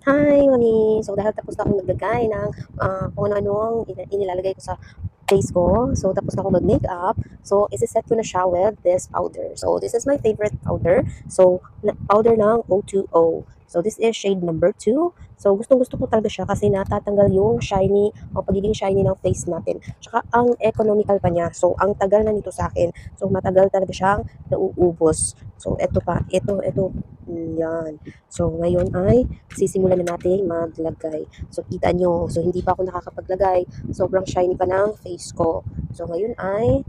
Hi, mami. So, dahil tapos na akong naglagay ng kung ano-ano inilalagay ko sa face ko. So, tapos na akong mag-makeup. So, isi-set ko na siya with this powder. So, this is my favorite powder. So, powder ng O2O. So, this is shade number 2. So, gustong-gusto ko talaga siya kasi natatanggal yung shiny, o pagiging shiny ng face natin. Tsaka, ang economical pa niya. So, ang tagal na nito sa akin. So, matagal talaga siyang nauubos. So, eto pa. Ito. Yan. So, ngayon ay sisimulan na natin maglagay. So, kita nyo. So, hindi pa ako nakakapaglagay. Sobrang shiny pa ng face ko. So, ngayon ay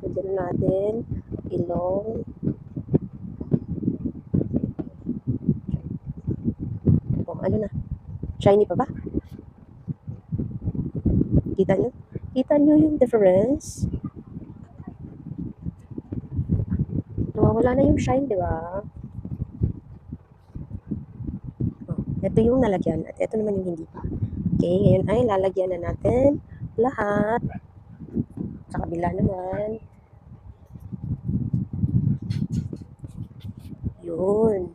lagyan na natin ilong. Oh, ano na? Shiny pa ba? Kita nyo? Kita nyo yung difference? Nawawala na yung shine, di ba? Oh, ito yung nalagyan at ito naman yung hindi pa. Okay, ngayon ay lalagyan na natin lahat. Sa kabila naman. Yun.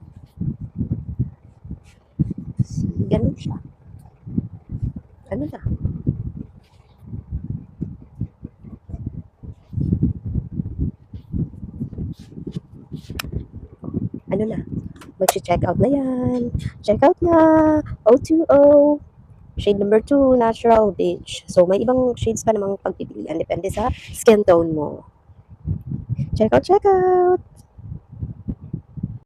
Ganun siya. Ano na? Ano na? Mag-check out na yan. Check out na. O2O. Shade number 2, Natural Beige. So, may ibang shades pa namang pagpipilian. Depende sa skin tone mo. Check out, check out!